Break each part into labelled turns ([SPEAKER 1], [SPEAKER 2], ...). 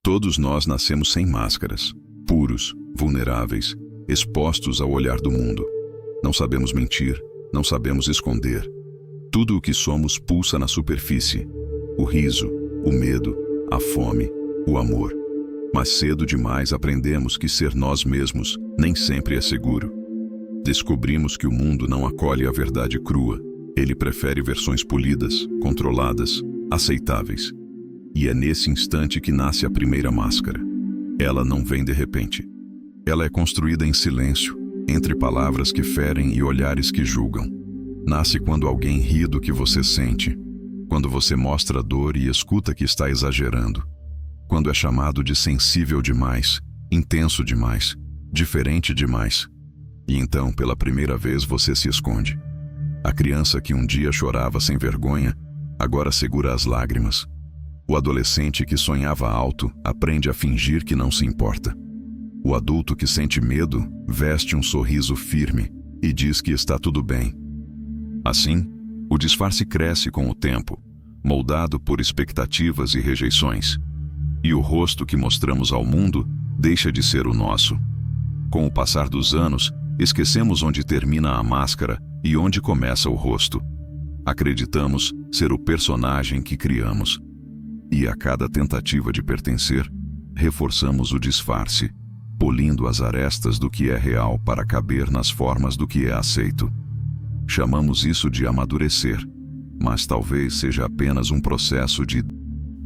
[SPEAKER 1] Todos nós nascemos sem máscaras, puros, vulneráveis, expostos ao olhar do mundo. Não sabemos mentir, não sabemos esconder. Tudo o que somos pulsa na superfície: o riso, o medo, a fome, o amor. Mas cedo demais aprendemos que ser nós mesmos nem sempre é seguro. Descobrimos que o mundo não acolhe a verdade crua. Ele prefere versões polidas, controladas, aceitáveis. E é nesse instante que nasce a primeira máscara. Ela não vem de repente. Ela é construída em silêncio, entre palavras que ferem e olhares que julgam. Nasce quando alguém ri do que você sente, quando você mostra dor e escuta que está exagerando, quando é chamado de sensível demais, intenso demais, diferente demais. E então, pela primeira vez, você se esconde. A criança que um dia chorava sem vergonha, agora segura as lágrimas. O adolescente que sonhava alto aprende a fingir que não se importa. O adulto que sente medo veste um sorriso firme e diz que está tudo bem. Assim, o disfarce cresce com o tempo, moldado por expectativas e rejeições. E o rosto que mostramos ao mundo deixa de ser o nosso. Com o passar dos anos, esquecemos onde termina a máscara e onde começa o rosto. Acreditamos ser o personagem que criamos. E a cada tentativa de pertencer, reforçamos o disfarce, polindo as arestas do que é real para caber nas formas do que é aceito. Chamamos isso de amadurecer, mas talvez seja apenas um processo de...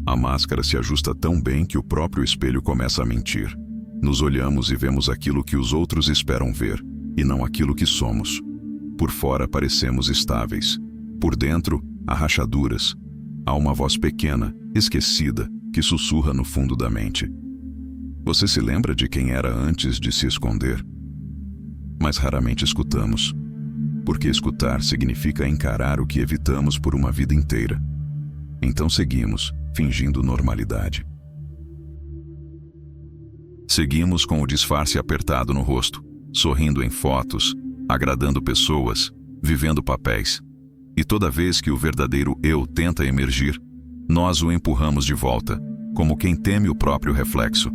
[SPEAKER 1] A máscara se ajusta tão bem que o próprio espelho começa a mentir. Nos olhamos e vemos aquilo que os outros esperam ver, e não aquilo que somos. Por fora parecemos estáveis. Por dentro, há rachaduras. Há uma voz pequena, esquecida, que sussurra no fundo da mente. Você se lembra de quem era antes de se esconder? Mas raramente escutamos. Porque escutar significa encarar o que evitamos por uma vida inteira. Então seguimos, fingindo normalidade. Seguimos com o disfarce apertado no rosto, sorrindo em fotos, agradando pessoas, vivendo papéis. E toda vez que o verdadeiro eu tenta emergir, nós o empurramos de volta, como quem teme o próprio reflexo.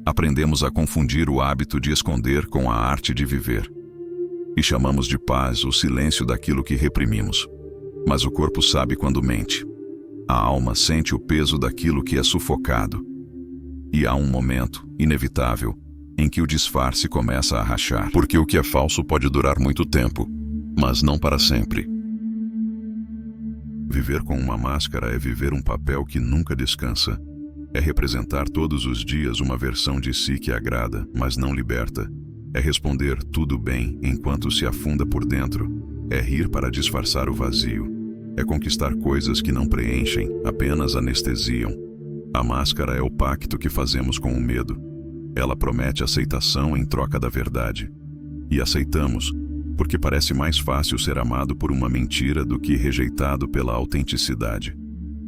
[SPEAKER 1] Aprendemos a confundir o hábito de esconder com a arte de viver. E chamamos de paz o silêncio daquilo que reprimimos. Mas o corpo sabe quando mente. A alma sente o peso daquilo que é sufocado. E há um momento, inevitável, em que o disfarce começa a rachar. Porque o que é falso pode durar muito tempo, mas não para sempre. Viver com uma máscara é viver um papel que nunca descansa. É representar todos os dias uma versão de si que agrada, mas não liberta. É responder tudo bem enquanto se afunda por dentro. É rir para disfarçar o vazio. É conquistar coisas que não preenchem, apenas anestesiam. A máscara é o pacto que fazemos com o medo. Ela promete aceitação em troca da verdade. E aceitamos, porque parece mais fácil ser amado por uma mentira do que rejeitado pela autenticidade.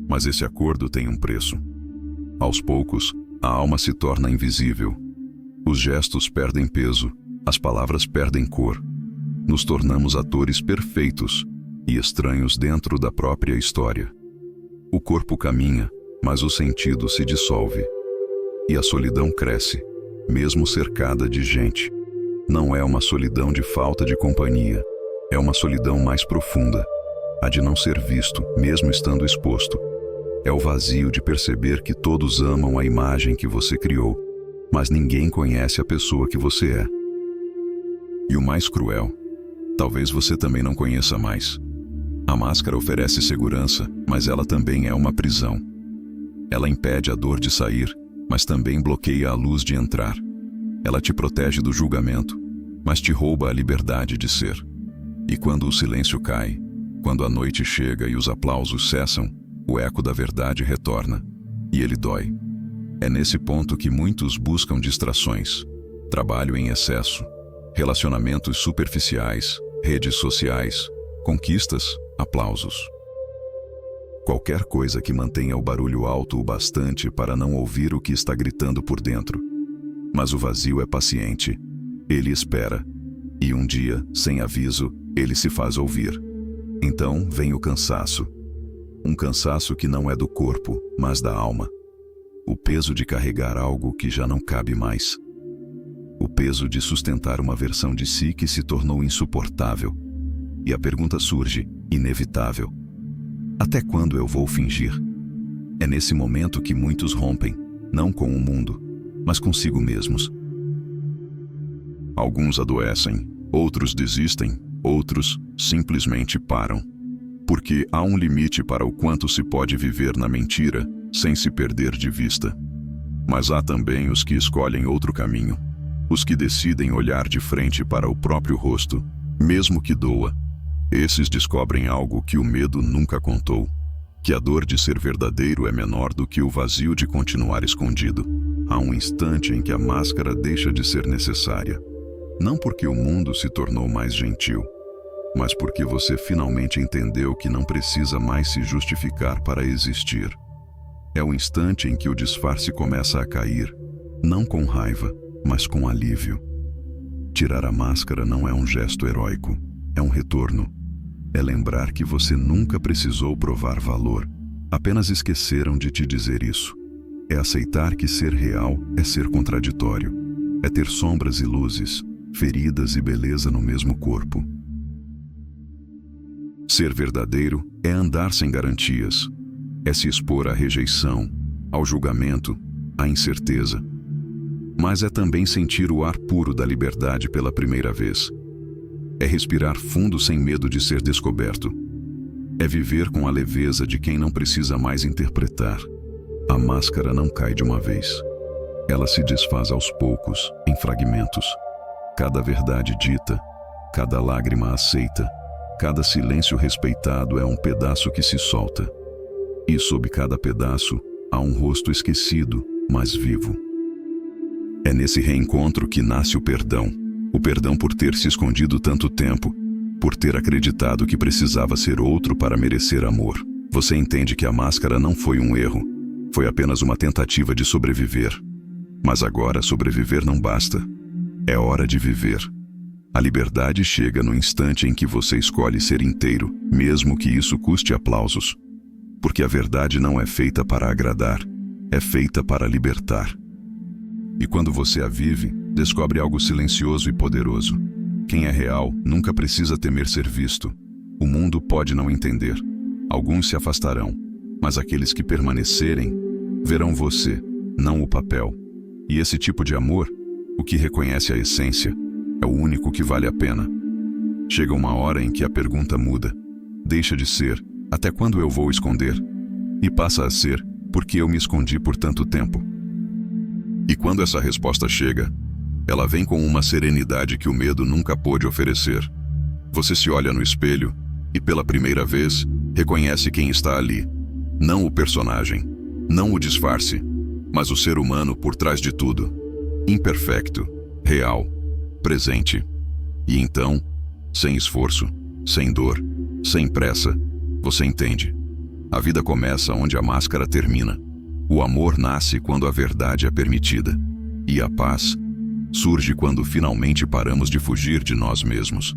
[SPEAKER 1] Mas esse acordo tem um preço. Aos poucos, a alma se torna invisível. Os gestos perdem peso, as palavras perdem cor. Nos tornamos atores perfeitos e estranhos dentro da própria história. O corpo caminha, mas o sentido se dissolve. E a solidão cresce, mesmo cercada de gente. Não é uma solidão de falta de companhia, é uma solidão mais profunda, a de não ser visto, mesmo estando exposto. É o vazio de perceber que todos amam a imagem que você criou, mas ninguém conhece a pessoa que você é. E o mais cruel, talvez você também não conheça mais. A máscara oferece segurança, mas ela também é uma prisão. Ela impede a dor de sair, mas também bloqueia a luz de entrar. Ela te protege do julgamento, mas te rouba a liberdade de ser. E quando o silêncio cai, quando a noite chega e os aplausos cessam, o eco da verdade retorna, e ele dói. É nesse ponto que muitos buscam distrações, trabalho em excesso, relacionamentos superficiais, redes sociais, conquistas, aplausos. Qualquer coisa que mantenha o barulho alto o bastante para não ouvir o que está gritando por dentro. Mas o vazio é paciente. Ele espera. E um dia, sem aviso, ele se faz ouvir. Então vem o cansaço. Um cansaço que não é do corpo, mas da alma. O peso de carregar algo que já não cabe mais. O peso de sustentar uma versão de si que se tornou insuportável. E a pergunta surge, inevitável: até quando eu vou fingir? É nesse momento que muitos rompem, não com o mundo, mas consigo mesmos. Alguns adoecem, outros desistem, outros simplesmente param. Porque há um limite para o quanto se pode viver na mentira, sem se perder de vista. Mas há também os que escolhem outro caminho. Os que decidem olhar de frente para o próprio rosto, mesmo que doa. Esses descobrem algo que o medo nunca contou. Que a dor de ser verdadeiro é menor do que o vazio de continuar escondido. Há um instante em que a máscara deixa de ser necessária. Não porque o mundo se tornou mais gentil, mas porque você finalmente entendeu que não precisa mais se justificar para existir. É o instante em que o disfarce começa a cair, não com raiva, mas com alívio. Tirar a máscara não é um gesto heróico, é um retorno. É lembrar que você nunca precisou provar valor, apenas esqueceram de te dizer isso. É aceitar que ser real é ser contraditório, é ter sombras e luzes, feridas e beleza no mesmo corpo. Ser verdadeiro é andar sem garantias, é se expor à rejeição, ao julgamento, à incerteza. Mas é também sentir o ar puro da liberdade pela primeira vez. É respirar fundo sem medo de ser descoberto. É viver com a leveza de quem não precisa mais interpretar. A máscara não cai de uma vez. Ela se desfaz aos poucos, em fragmentos. Cada verdade dita, cada lágrima aceita, cada silêncio respeitado é um pedaço que se solta. E sob cada pedaço, há um rosto esquecido, mas vivo. É nesse reencontro que nasce o perdão. O perdão por ter se escondido tanto tempo, por ter acreditado que precisava ser outro para merecer amor. Você entende que a máscara não foi um erro, foi apenas uma tentativa de sobreviver. Mas agora sobreviver não basta. É hora de viver. A liberdade chega no instante em que você escolhe ser inteiro, mesmo que isso custe aplausos. Porque a verdade não é feita para agradar, é feita para libertar. E quando você a vive, descobre algo silencioso e poderoso. Quem é real nunca precisa temer ser visto. O mundo pode não entender. Alguns se afastarão, mas aqueles que permanecerem, verão você, não o papel. E esse tipo de amor, o que reconhece a essência, é o único que vale a pena. Chega uma hora em que a pergunta muda. Deixa de ser, até quando eu vou esconder? E passa a ser, porque eu me escondi por tanto tempo. E quando essa resposta chega, ela vem com uma serenidade que o medo nunca pôde oferecer. Você se olha no espelho e, pela primeira vez, reconhece quem está ali. Não o personagem, não o disfarce, mas o ser humano por trás de tudo. Imperfeito, real, presente. E então, sem esforço, sem dor, sem pressa, você entende. A vida começa onde a máscara termina. O amor nasce quando a verdade é permitida. E a paz surge quando finalmente paramos de fugir de nós mesmos.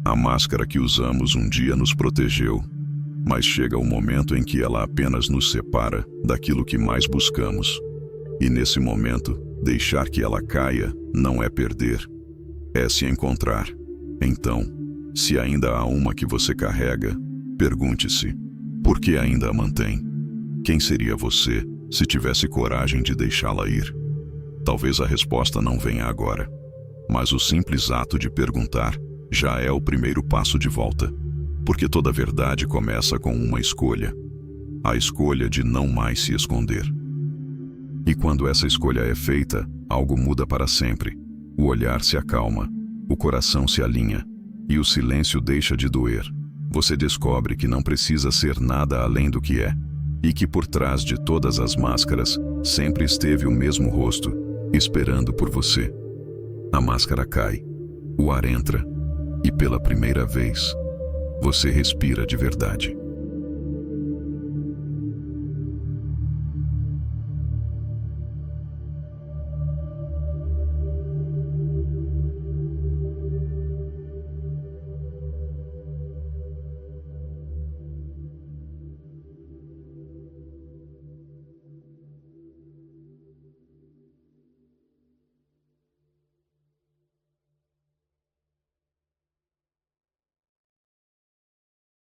[SPEAKER 1] A máscara que usamos um dia nos protegeu, mas chega o momento em que ela apenas nos separa daquilo que mais buscamos. E nesse momento, deixar que ela caia não é perder, é se encontrar. Então, se ainda há uma que você carrega, pergunte-se, por que ainda a mantém? Quem seria você se tivesse coragem de deixá-la ir? Talvez a resposta não venha agora, mas o simples ato de perguntar já é o primeiro passo de volta, porque toda verdade começa com uma escolha, a escolha de não mais se esconder. E quando essa escolha é feita, algo muda para sempre. O olhar se acalma, o coração se alinha e o silêncio deixa de doer. Você descobre que não precisa ser nada além do que é, e que por trás de todas as máscaras sempre esteve o mesmo rosto, esperando por você. A máscara cai, o ar entra, e pela primeira vez, você respira de verdade.